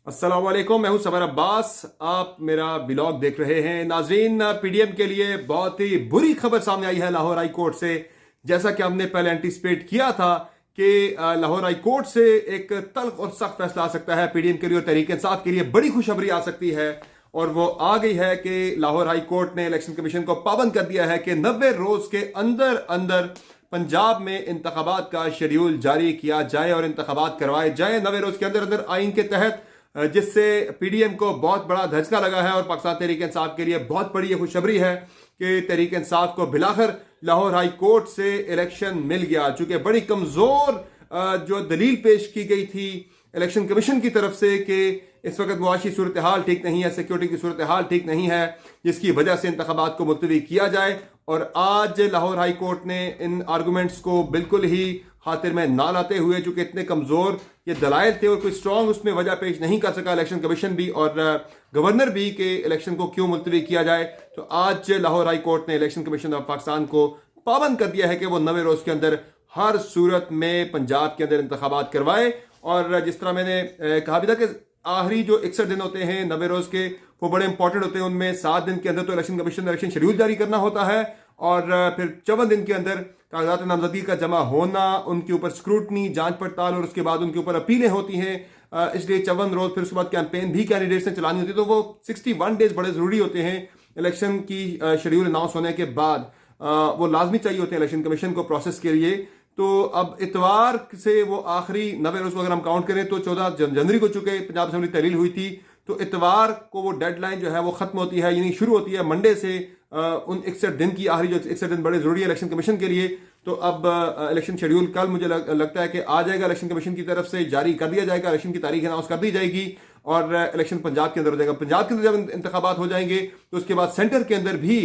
अस्सलाम वालेकुम, मैं हूं समर अब्बास। आप मेरा ब्लॉग देख रहे हैं। नाजरीन, पीडीएम के लिए बहुत ही बुरी खबर सामने आई है लाहौर हाई कोर्ट से। जैसा कि हमने पहले एंटिसिपेट किया था कि लाहौर हाई कोर्ट से एक तल्ख और सख्त फैसला आ सकता है पीडीएम के लिए और तहरीक इंसाफ के लिए बड़ी खुशखबरी आ सकती है। और वो आ गई है कि लाहौर हाई कोर्ट ने इलेक्शन कमीशन को पाबंद कर दिया है कि 90 रोज के अंदर अंदर पंजाब में इंतखाबात का शेड्यूल जारी किया जाए और इंतखाबात करवाए जाए 90 रोज के अंदर अंदर आइन के तहत, जिससे पीडीएम को बहुत बड़ा धचका लगा है और पाकिस्तान तहरीक इंसाफ के लिए बहुत बड़ी ये खुशखबरी है कि तहरीक इंसाफ को बिलाखिर लाहौर हाई कोर्ट से इलेक्शन मिल गया। चूंकि बड़ी कमजोर जो दलील पेश की गई थी इलेक्शन कमीशन की तरफ से कि इस वक्त मुआशी सूरत हाल ठीक नहीं है, सिक्योरिटी की सूरत हाल ठीक नहीं है, जिसकी वजह से इंतखाबात को मुलतवी किया जाए। और आज लाहौर हाई कोर्ट ने इन आर्गूमेंट्स को बिल्कुल ही खातिर में ना लाते हुए, चूंकि इतने कमजोर ये दलाइल थे और कोई स्ट्रॉन्ग उसमें वजह पेश नहीं कर सका इलेक्शन कमीशन भी और गवर्नर भी कि इलेक्शन को क्यों मुलतवी किया जाए, तो आज लाहौर हाई कोर्ट ने इलेक्शन कमीशन ऑफ पाकिस्तान को पाबंद कर दिया है कि वो 90 रोज के अंदर हर सूरत में पंजाब के अंदर इंतखाबात करवाए। और जिस तरह मैंने कहा भी था कि आखिरी जो 61 दिन होते हैं 90 रोज के, वो बड़े इंपॉर्टेंट होते हैं। उनमें 7 दिन के अंदर तो इलेक्शन कमीशन इलेक्शन शेड्यूल जारी करना होता है और फिर 54 दिन के अंदर कागजात नामजदगी का जमा होना, उनके ऊपर स्क्रूटनी, जांच पड़ताल और उसके बाद उनके ऊपर अपीलें होती हैं। इसलिए 54 रोज, फिर उसके बाद कैंपेन भी कैंडिडेट्स ने चलानी होती है, तो वो 61 डेज बड़े जरूरी होते हैं इलेक्शन की शेड्यूल अनाउंस होने के बाद। वो लाजमी चाहिए होते हैं इलेक्शन कमीशन को प्रोसेस के लिए। तो अब इतवार से वो आखिरी 90 रोज को अगर हम काउंट करें तो 14 जनवरी को चुके पंजाब असेंबली तहलील हुई थी, तो इतवार को वो डेडलाइन जो है वो खत्म होती है, यानी शुरू होती है मंडे से उन 61 दिन की। आखिरी जो 61 दिन बड़े जरूरी है इलेक्शन कमीशन के लिए। तो अब इलेक्शन शेड्यूल कल मुझे लगता है कि आ जाएगा, इलेक्शन कमीशन की तरफ से जारी कर दिया जाएगा, इलेक्शन की तारीख अनाउंस कर दी जाएगी और इलेक्शन पंजाब के अंदर हो जाएगा। पंजाब के अंदर जब इंतखाबात हो जाएंगे तो उसके बाद सेंटर के अंदर भी,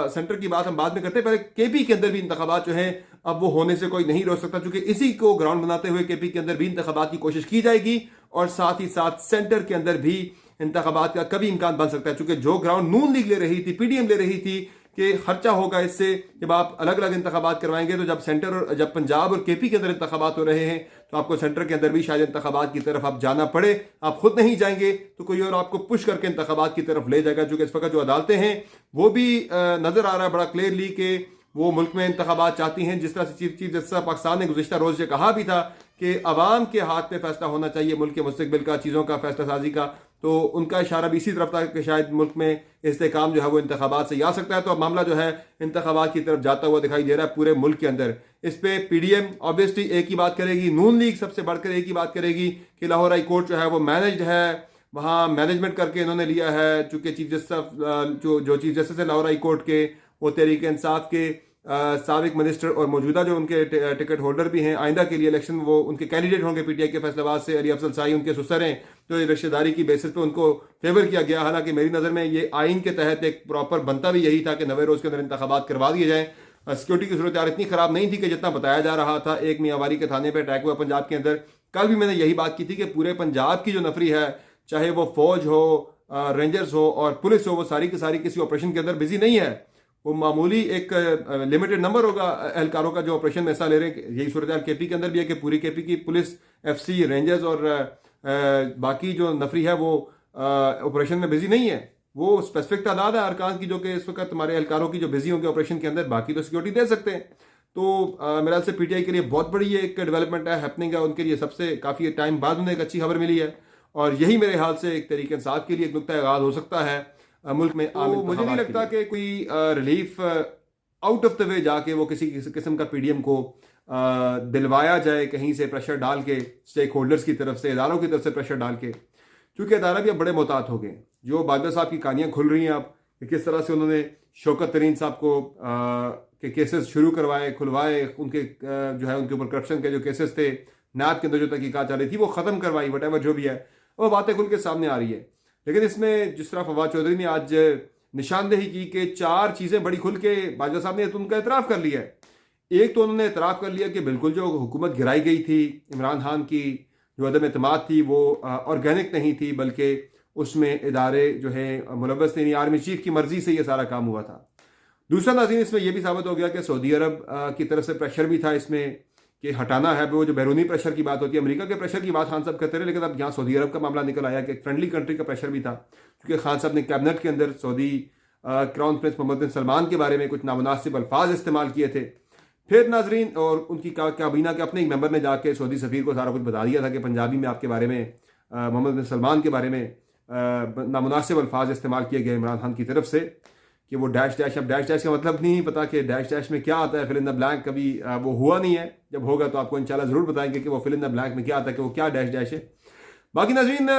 सेंटर की बात हम बाद में करते हैं, पहले केपी के अंदर भी इंतखाबात जो है अब वो होने से कोई नहीं रोक सकता, क्योंकि इसी को ग्राउंड बनाते हुए केपी के अंदर भी इंतखाबात की कोशिश की जाएगी और साथ ही साथ सेंटर के अंदर भी इंतखाबात का कभी इम्कान बन सकता है। चूंकि जो ग्राउंड नून लीग ले रही थी, पीडीएम ले रही थी कि खर्चा होगा इससे, जब आप अलग अलग इंतखाबात करवाएंगे तो जब सेंटर और जब पंजाब और केपी के अंदर इंतखाबात हो रहे हैं तो आपको सेंटर के अंदर भी शायद इंतखाबात की तरफ आप जाना पड़े। आप खुद नहीं जाएंगे तो कोई और आपको पुश करके इंतखाबात की तरफ ले जाएगा। चूंकि इस वक्त जो अदालतें हैं वो भी नजर आ रहा है बड़ा क्लियरली कि वो मुल्क में इंतखाबात चाहती हैं। जिस तरह से चीफ जस्टिस पाकिस्तान ने गुज़िश्ता रोज से कहा भी था कि अवाम के हाथ में फैसला होना चाहिए मुल्क के मुस्तकबिल का, चीज़ों का फैसला साजी का, तो उनका इशारा भी इसी तरफ था कि शायद मुल्क में इस्तेकाम जो है वो इंतखाबात से ही आ सकता है। तो अब मामला जो है इंतखाबात की तरफ जाता हुआ दिखाई दे रहा है पूरे मुल्क के अंदर। इस पे पीडीएम ऑब्वियसली एक ही बात करेगी, नून लीग सबसे बढ़कर एक ही बात करेगी कि लाहौर हाई कोर्ट जो है वो मैनेज्ड है, वहाँ मैनेजमेंट करके इन्होंने लिया है। चूंकि चीफ जस्टिस जो चीफ जस्टिस है लाहौर हाई कोर्ट के, वो तहरीक इंसाफ के साबिक मिनिस्टर और मौजूदा जो उनके टिकट होल्डर भी हैं, आइंदा के लिए इलेक्शन वो उनके कैंडिडेट होंगे पीटीआई के फैसलाबाद से। अली अफजल साई उनके सुसर हैं, तो ये रिश्तेदारी की बेसिस पे उनको फेवर किया गया। हालांकि मेरी नज़र में ये आइन के तहत एक प्रॉपर बनता भी यही था कि 90 रोज के अंदर इंतखाबात करवा दिए जाएँ। सिक्योरिटी की सूरत यार इतनी खराब नहीं थी कि जितना बताया जा रहा था। एक मियांवारी के थाने पर अटैक हुआ पंजाब के अंदर। कल भी मैंने यही बात की थी कि पूरे पंजाब की जो नफरी है, चाहे वो फौज हो, रेंजर्स हो और पुलिस हो, वो सारी की सारी किसी ऑपरेशन के अंदर बिजी नहीं है। वो मामूली एक लिमिटेड नंबर होगा एहलकारों का जो ऑपरेशन में हिस्सा ले रहे हैं। यही सूरत केपी के अंदर भी है कि पूरी केपी की पुलिस, एफसी, रेंजर्स और बाकी जो नफरी है वो ऑपरेशन में बिजी नहीं है। वो स्पेसिफिक तादाद है अरकान की जो कि इस वक्त हमारे एहलकारों की जो बिजी होंगे ऑपरेशन के अंदर, बाकी तो सिक्योरिटी दे सकते हैं। तो मेरे ख्याल से पीटीआई के लिए बहुत बड़ी एक डेवलपमेंट है, हैपनिंग है उनके लिए। सबसे काफ़ी टाइम बाद उन्हें एक अच्छी खबर मिली है और यही मेरे ख्याल से एक तरीके इंसाफ के लिए एक नुक्ता आगाज हो सकता है मुल्क में। तो मुझे नहीं लगता कि कोई relief out of the way जाके वो किसी किस्म का पीडीएम को दिलवाया जाए, कहीं से प्रेशर डाल के, स्टेक होल्डर्स की तरफ से, इदारों की तरफ से प्रेशर डाल के। क्योंकि इदारा भी अब बड़े मोहतात हो गए। जो बाजवा साहब की कहानियाँ खुल रही हैं अब कि किस तरह से उन्होंने शौकत तरीन साहब को के केसेस शुरू करवाए, खुलवाए, उनके जो है उनके ऊपर करप्शन के जो केसेस थे, नाब के अंदर जो तहकीकात चल रही थी वो ख़त्म करवाई, वट एवर जो भी है, वो बातें खुल के सामने आ रही है। लेकिन इसमें जिस तरह फवाद चौधरी ने आज निशानदेही की कि 4 चीज़ें बड़ी खुल के बाजवा साहब ने तो उनका एतराफ़ कर लिया है। एक तो उन्होंने एतराफ़ कर लिया कि बिल्कुल जो हुकूमत गिराई गई थी इमरान खान की, जो अदम एतमाद थी वो ऑर्गेनिक नहीं थी, बल्कि उसमें इदारे जो है मुलव्वस थे, आर्मी चीफ की मर्जी से ये सारा काम हुआ था। दूसरा नाज़रीन इसमें यह भी साबित हो गया कि सऊदी अरब की तरफ से प्रेशर भी था इसमें कि हटाना है। वो जो बैरूनी प्रेशर की बात होती है, अमेरिका के प्रेशर की बात खान साहब करते रहे, लेकिन अब यहाँ सऊदी अरब का मामला निकल आया कि एक फ्रेंडली कंट्री का प्रेशर भी था, क्योंकि खान साहब ने कैबिनेट के अंदर सऊदी क्राउन प्रिंस मोहम्मद बिन सलमान के बारे में कुछ नामुनासिब अल्फाज इस्तेमाल किए थे। फिर नाजरीन और उनकी काबीना के अपने एक मेंबर ने जाके सऊदी सफ़ीर को सारा कुछ बता दिया था कि पंजाबी में आपके बारे में, मोहम्मद बिन सलमान के बारे में नामुनासिब अल्फाज इस्तेमाल किए गए इमरान खान की तरफ से, कि वो डैश डैश। अब डैश डैश का मतलब नहीं पता कि डैश डैश में क्या आता है, फिल इन द ब्लैंक कभी वो हुआ नहीं है, जब होगा तो आपको इंशाल्लाह ज़रूर बताएंगे कि वो फिल इन द ब्लैंक में क्या आता है, कि वो क्या डैश डैश है। बाकी नाज़रीन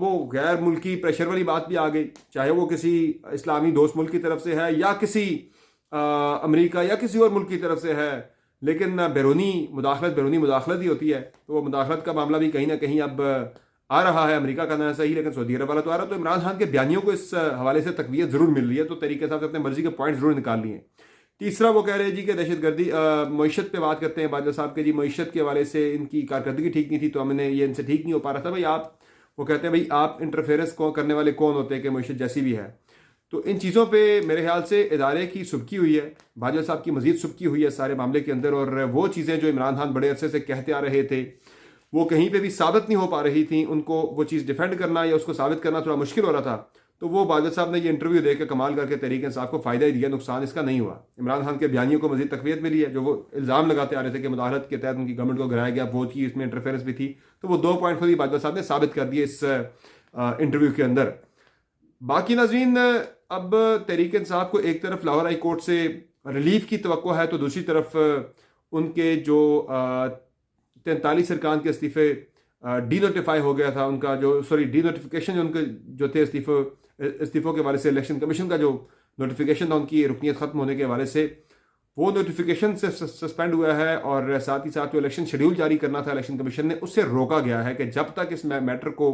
वो गैर मुल्की प्रेशर वाली बात भी आ गई, चाहे वो किसी इस्लामी दोस्त मुल्क की तरफ से है या किसी अमेरिका या किसी और मुल्क की तरफ से है, लेकिन बैरूनी मुदाखलत ही होती है। तो वो मुदाखलत का मामला भी कहीं ना कहीं अब आ रहा है। अमेरिका का ना सही, लेकिन सऊदी अरब वाला तो आ रहा। तो इमरान खान के बयानियों को इस हवाले से तकवीत जरूर मिल रही है, तो तरीके से अपने मर्जी के पॉइंट जरूर निकाल लिए। तीसरा वो कह रहे हैं जी कि दहशतगर्दी, मईशत पे बात करते हैं बादशाह साहब के जी, मईशत के हवाले से इनकी कारकर्दगी ठीक नहीं थी, तो हमने ये इनसे ठीक नहीं हो पा रहा था। भाई आप, वो कहते हैं भाई आप इंटरफेरेंस को करने वाले कौन होते हैं कि मईशत जैसी भी है। तो इन चीज़ों पे मेरे ख्याल से इदारे की सुबकी हुई है, बादशाह साहब की मजीद सुबकी हुई है सारे मामले के अंदर, और वो चीज़ें जो इमरान खान बड़े अरसे से कहते आ रहे थे वो कहीं पे भी साबित नहीं हो पा रही थी। उनको वो चीज़ डिफेंड करना या उसको साबित करना थोड़ा मुश्किल हो रहा था। तो वो बादल साहब ने ये इंटरव्यू देकर कमाल करके तहरीक इंसाफ को फ़ायदा ही दिया, नुकसान इसका नहीं हुआ। इमरान खान के बयानियों को मजीद तकवीत मिली है। जो वो इल्ज़ाम लगाते आ रहे थे कि मुदाखलत के तहत उनकी गवर्नमेंट को गिराया गया, वो चीज़ इसमें इंटरफेरेंस भी थी, तो वो 2 पॉइंट खुद ही बादल साहब ने साबित कर दिए इस इंटरव्यू के अंदर। बाकी नाज़रीन अब तहरीक इंसाफ को एक तरफ लाहौर हाई कोर्ट से रिलीफ की तवक्को है, तो दूसरी तरफ उनके जो 43 अरकान के इस्तीफ़े डी नोटिफाई हो गया था, उनका जो डी नोटिफिकेशन उनके जो थे इस्तीफ़ों के हवाले से, इलेक्शन कमीशन का जो नोटिफिकेशन था उनकी रुकनीत ख़त्म होने के हवाले से, वो नोटिफिकेशन से सस्पेंड हुआ है। और साथ ही साथ जो इलेक्शन शेड्यूल जारी करना था इलेक्शन कमीशन ने, उससे रोका गया है कि जब तक इस मैटर को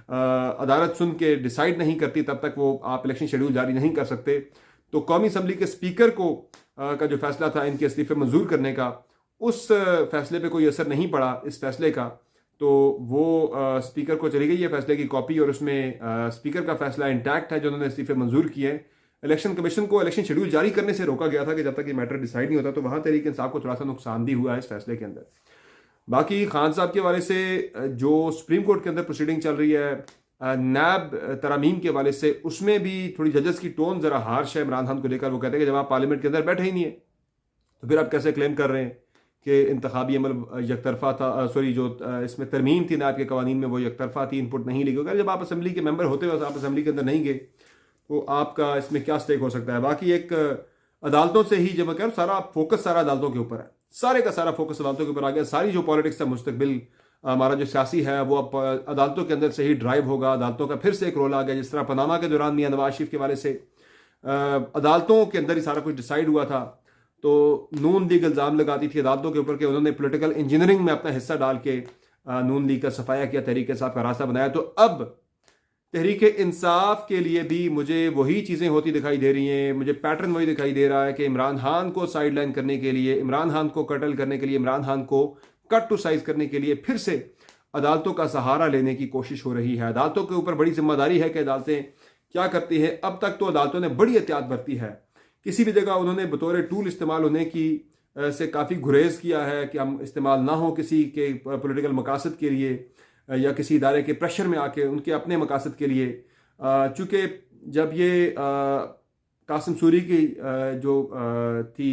अदालत सुन के डिसाइड नहीं करती तब तक वो आप इलेक्शन शेड्यूल जारी नहीं कर सकते। तो कौमी असम्बली के स्पीकर को का जो फैसला था इनके इस्तीफ़े मंजूर करने का, उस फैसले पे कोई असर नहीं पड़ा इस फैसले का। तो वो स्पीकर को चली गई है फैसले की कॉपी, और उसमें स्पीकर का फैसला इंटैक्ट है जो उन्होंने इस्तीफे मंजूर किए। इलेक्शन कमीशन को इलेक्शन शेड्यूल जारी करने से रोका गया था कि जब तक ये मैटर डिसाइड नहीं होता, तो वहाँ तहरीक इंसाफ को थोड़ा सा नुकसान भी हुआ है इस फैसले के अंदर। बाकी खान साहब के हवाले से जो सुप्रीम कोर्ट के अंदर प्रोसीडिंग चल रही है नैब तरामीम के हवाले से, उसमें भी थोड़ी जजेस की टोन ज़रा हार्श है इमरान खान को लेकर। वो कहते हैं कि जब आप पार्लियामेंट के अंदर बैठे ही नहीं है तो फिर आप कैसे क्लेम कर रहे हैं कि इंतखाबी अमल यकतरफा था, जो इसमें तरमीम थी नैब के कवानीन में वो यकतरफा थी, इनपुट नहीं ली गई। जब आप असम्बली के मेंबर होते हो, आप असम्बली के अंदर नहीं गए, तो आपका इसमें क्या स्टेक हो सकता है। बाकी एक अदालतों से ही जब कर सारा फोकस सारा अदालतों के ऊपर है, सारे का सारा फोकस अदालतों के ऊपर आ गया। सारी जो पॉलिटिक्स है, मुस्तकबिल हमारा जो सियासी है वो अब अदालतों के अंदर से ही ड्राइव होगा। अदालतों का फिर से एक रोल आ गया, जिस तरह पनामा के दौरान मियां नवाज शरीफ के हवाले से अदालतों के अंदर ही सारा कुछ डिसाइड हुआ था। तो नून लीग इल्ज़ाम लगाती थी अदालतों के ऊपर कि उन्होंने पॉलिटिकल इंजीनियरिंग में अपना हिस्सा डाल के नून लीग का सफाया किया, तहरीक इंसाफ का रास्ता बनाया। तो अब तहरीक इंसाफ के लिए भी मुझे वही चीज़ें होती दिखाई दे रही हैं, मुझे पैटर्न वही दिखाई दे रहा है कि इमरान खान को साइड लाइन करने के लिए, इमरान खान को कटल करने के लिए, इमरान खान को कट टू साइज करने के लिए फिर से अदालतों का सहारा लेने की कोशिश हो रही है। अदालतों के ऊपर बड़ी जिम्मेदारी है कि अदालतें क्या करती हैं। अब तक तो अदालतों ने बड़ी एहतियात बरती है, किसी भी जगह उन्होंने बतौर टूल इस्तेमाल होने की से काफ़ी गुरेज किया है कि हम इस्तेमाल ना हो किसी के पॉलिटिकल मकासद के लिए या किसी इदारे के प्रेशर में आके उनके अपने मकासद के लिए। चूँकि जब ये कासिम सूरी की जो थी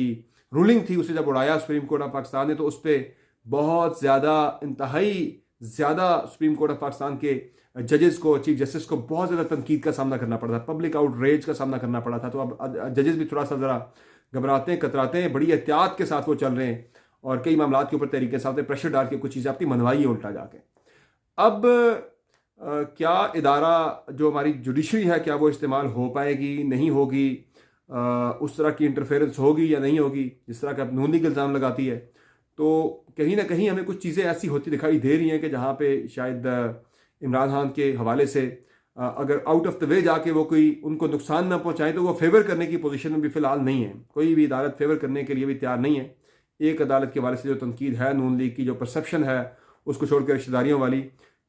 रूलिंग थी, उसे जब उड़ाया सुप्रीम कोर्ट ऑफ पाकिस्तान ने, तो उस पर बहुत ज़्यादा, इंतहाई ज़्यादा सुप्रीम कोर्ट ऑफ पाकिस्तान के जजेस को, चीफ जस्टिस को बहुत ज़्यादा तनकीद का सामना करना पड़ा था, पब्लिक आउटरेज का सामना करना पड़ा था। तो अब जजेस भी थोड़ा सा ज़रा घबराते हैं, कतराते हैं, बड़ी एहतियात के साथ वो चल रहे हैं, और कई मामलों के ऊपर तरीके से साथ प्रेशर डाल के कुछ चीज़ें अपनी मनवाई है उल्टा जाके। अब क्या इदारा जो हमारी जुडिशरी है, क्या वो इस्तेमाल हो पाएगी, नहीं होगी, उस तरह की इंटरफेरेंस होगी या नहीं होगी जिस तरह का नून लीग इल्ज़ाम लगाती है। तो कहीं ना कहीं हमें कुछ चीज़ें ऐसी होती दिखाई दे रही हैं कि जहाँ पे शायद इमरान खान के हवाले से अगर आउट ऑफ द वे जाके वो कोई उनको नुकसान ना पहुँचाए, तो वो फेवर करने की पोजीशन में भी फ़िलहाल नहीं है। कोई भी अदालत फेवर करने के लिए भी तैयार नहीं है। एक अदालत के हवाले से जो तनकीद है नून लीग की, जो परसेप्शन है उसको छोड़कर रिश्तेदारियों वाली,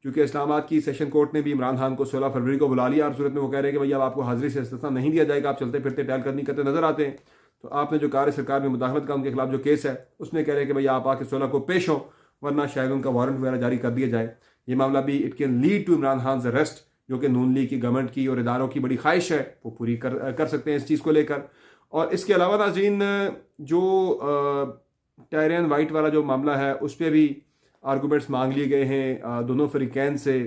क्योंकि इस्लामाबाद की सेशन कोर्ट ने भी इमरान खान को 16 फरवरी को बुला लिया, और सूरत में वो कह रहे हैं कि भैया आपको हाजिरी से इस्तिस्ना नहीं दिया जाएगा, आप चलते फिरते टहलकदमी करते नजर आते हैं। तो आपने जो कार्य सरकार में मुदाखलत का उनके खिलाफ जो केस है उसमें कह रहे हैं कि भाई आप आके 16 को पेश हो, वरना शायद उनका वारंट वगैरह जारी कर दिया जाए। ये मामला भी it can lead to Imran Khan arrest, जो कि नून लीग की गवर्नमेंट की और इदारों की बड़ी ख्वाहिश है, वो पूरी कर सकते हैं इस चीज़ को लेकर। और इसके अलावा नाज़रीन, जो टायरियन वाइट वाला जो मामला है उस पर भी आर्गूमेंट्स मांग लिए गए हैं दोनों फरीकैन से,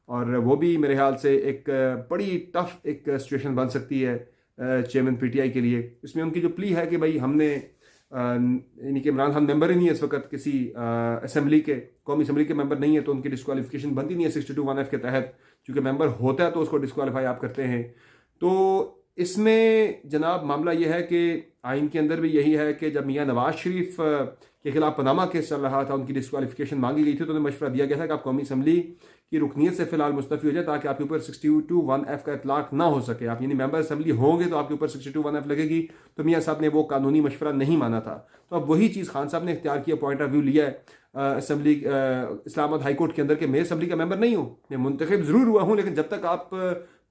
और वो भी मेरे ख्याल से एक बड़ी टफ एक सिचुएशन बन सकती है चेयरमैन पीटीआई के लिए। इसमें उनकी जो प्ली है कि भाई हमने यानी कि इमरान खान मेंबर ही नहीं है इस वक्त किसी असेंबली के, कौमी असेंबली के मेंबर नहीं है, तो उनकी डिस्क्वालिफिकेशन बनती नहीं है 62(1)(f) के तहत, क्योंकि मेंबर होता है तो उसको डिस्क्वालीफाई आप करते हैं। तो इसमें जनाब मामला यह है कि आइन के अंदर भी यही है कि जब मियाँ नवाज शरीफ के खिलाफ पनामा केस चल रहा था, उनकी डिस्क्वालिफिकेशन मांगी गई थी, तो उन्हें मशवरा दिया गया था कि आप कौमी असम्बली की रुकनीत से फिलहाल मुस्तफ़ी हो जाए, ताकि आपके ऊपर 62(1)(f) का इतलाक ना हो सके। आप यानी मेंबर असम्बली होंगे तो आपके ऊपर 62(1)(f) लगेगी। तो मियाँ साहब ने वो कानूनी मशवरा नहीं माना था। तो अब वही चीज़ खान साहब ने इख्तियार किया, पॉइंट ऑफ व्यू लिया है असम्बली इस्लामाबाद हाई कोर्ट के अंदर के मैं असम्बली का मेंबर नहीं हूँ, मैं मुंतखब ज़रूर हुआ हूँ, लेकिन जब तक आप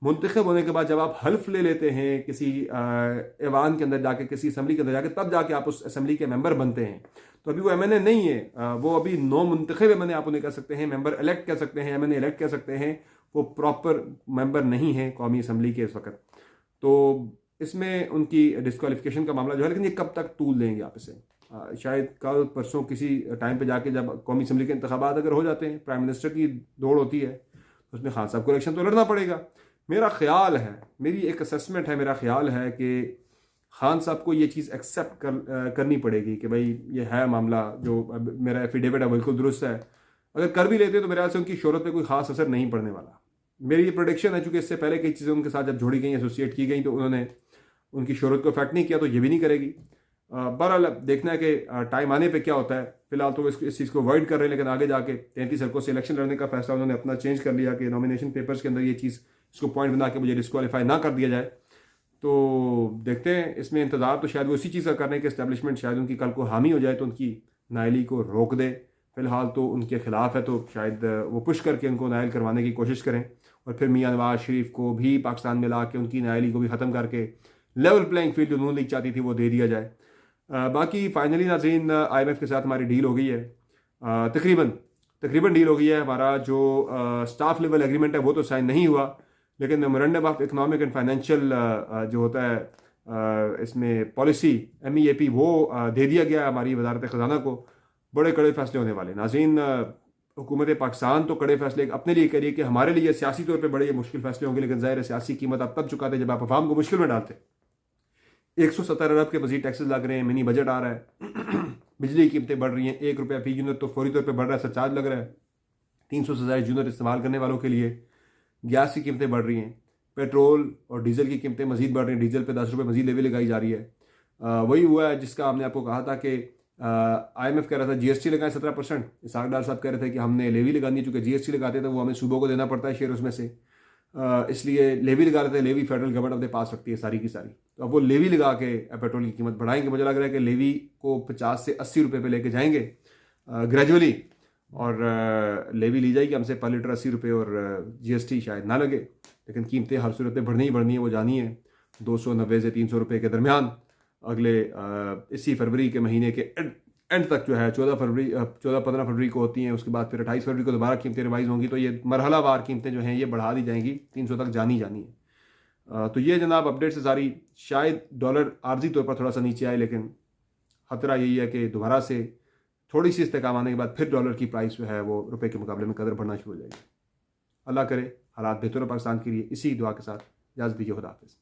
मुंतखब होने के बाद जब आप हल्फ ले लेते हैं किसी ऐवान के अंदर जाके, किसी असम्बली के अंदर जाके, तब जाके आप उस असम्बली के मेंबर बनते हैं। तो अभी वो एमएनए नहीं है, वो अभी नो मुंतखब एमएनए आप उन्हें कह सकते हैं, मेंबर इलेक्ट कह सकते हैं, एमएनए इलेक्ट कह सकते हैं, वो प्रॉपर मेंबर नहीं है कौमी असम्बली के इस वक्त। तो इसमें उनकी डिस्क्वालिफिकेशन का मामला जो है, लेकिन ये कब तक तूल देंगे आप इसे, शायद कल परसों किसी टाइम पे जाके जब कौमी असम्बली के इंतखाबात अगर हो जाते हैं, प्राइम मिनिस्टर की दौड़ होती है, तो उसमें खान साहब को इलेक्शन तो लड़ना पड़ेगा। मेरा ख्याल है, मेरी एक असेसमेंट है, मेरा ख्याल है कि खान साहब को ये चीज़ एक्सेप्ट करनी पड़ेगी कि भाई ये है मामला, जो मेरा एफिडेविट है बिल्कुल दुरुस्त है। अगर कर भी लेते तो मेरे ख्याल से उनकी शोहरत पे कोई खास असर नहीं पड़ने वाला। मेरी ये प्रोडिक्शन है, चूँकि इससे पहले कई चीज़ें उनके साथ जब जोड़ी गई, एसोसिएट की गई, तो उन्होंने उनकी शोहरत को इफेक्ट नहीं किया, तो ये भी नहीं करेगी। बहरहाल देखना है कि टाइम आने पे क्या होता है। फिलहाल तो इस चीज़ को अवॉइड कर रहे हैं, लेकिन आगे जाके 33 हल्कों से इलेक्शन लड़ने का फैसला उन्होंने अपना चेंज कर लिया कि नॉमिनेशन पेपर्स के अंदर ये चीज़, इसको पॉइंट बना के मुझे डिस्क्वालीफाई ना कर दिया जाए। तो देखते हैं, इसमें इंतज़ार तो शायद वो उसी चीज़ का करने के इस्टेब्लिशमेंट शायद उनकी कल को हामी हो जाए तो उनकी नायली को रोक दे। फिलहाल तो उनके खिलाफ है, तो शायद वो पुश करके उनको नायल करवाने की कोशिश करें, और फिर मियाँ नवाज शरीफ को भी पाकिस्तान में ला के उनकी नायली को भी ख़त्म करके लेवल प्लेइंग फील्ड जो नून लीग चाहती थी वो दे दिया जाए। बाकी फाइनली नाज़रीन, IMF के साथ हमारी डील हो गई है, तकरीबन डील हो गई है। हमारा जो स्टाफ लेवल एग्रीमेंट है वो तो साइन नहीं हुआ, लेकिन memorandum of economic and financial जो होता है इसमें पॉलिसी MEAP वो दे दिया गया हमारी वजारत ख़जाना को। बड़े कड़े फैसले होने वाले नाज़रीन। हुकूमत पाकिस्तान तो कड़े फैसले अपने लिए करिए कि हमारे लिए सियासी तौर पे बड़े मुश्किल फैसले होंगे, लेकिन ज़ाहिर सियासी कीमत आप तब चुकाते जब आप अवाम को मुश्किल में डालते। 170 अरब के मजीद टैक्सेस लग रहे हैं, मिनी बजट आ रहा है, बिजली की कीमतें बढ़ रही हैं, 1 रुपया फी यूनिट तो फौरी तौर पे बढ़ रहा है, सरचार्ज लग रहा है 300 से ज़्यादा यूनिट इस्तेमाल करने वालों के लिए। गैस की कीमतें बढ़ रही हैं, पेट्रोल और डीजल की कीमतें मजीद बढ़ रही हैं, डीजल पे 10 रुपये मजीद लेवी लगाई जा रही है। वही हुआ है जिसका हमने आपको कहा था कि IMF कह रहा था GST लगाएं 17%, इसाक डार साहब कह रहे थे कि हमने लेवी लगानी है, चूँकि GST लगाते हैं तो वो हमें सूबों को देना पड़ता है शेयर उसमें से, इसलिए लेवी लगा रहे थे। लेवी फेडरल गवर्नमेंट अपने पास रखती है सारी की सारी, तो अब वो लेवी लगा के पेट्रोल की कीमत बढ़ाएंगे। मुझे लग रहा है कि लेवी को 50 से 80 रुपये पे लेके जाएंगे ग्रेजुअली, और लेवी ली जाएगी हमसे पर लीटर 80 रुपये, और GST शायद ना लगे, लेकिन कीमतें हर सूरत में बढ़नी ही बढ़नी है, वो जानी है 290 से 300 रुपये के दरमियान अगले इसी फरवरी के महीने के एंड तक जो है 14-15 फरवरी को होती हैं। उसके बाद फिर 28 फरवरी को दोबारा कीमतें रिवाइज होंगी, तो ये मरहलावार कीमतें जो हैं ये बढ़ा दी जाएंगी, 300 तक जानी है। तो ये जनाब अपडेट से सारी, शायद डॉलर आर्जी तौर पर थोड़ा सा नीचे आए, लेकिन खतरा यही है कि दोबारा से थोड़ी सी इस्तेकाम आने के बाद फिर डॉलर की प्राइस जो है वो रुपए के मुकाबले में कदर बढ़ना शुरू हो जाएगी। अल्लाह करे हालात बेहतर हो पाकिस्तान के लिए। इसी दुआ के साथ इजाज़त दीजिए, खुदा हाफिज़।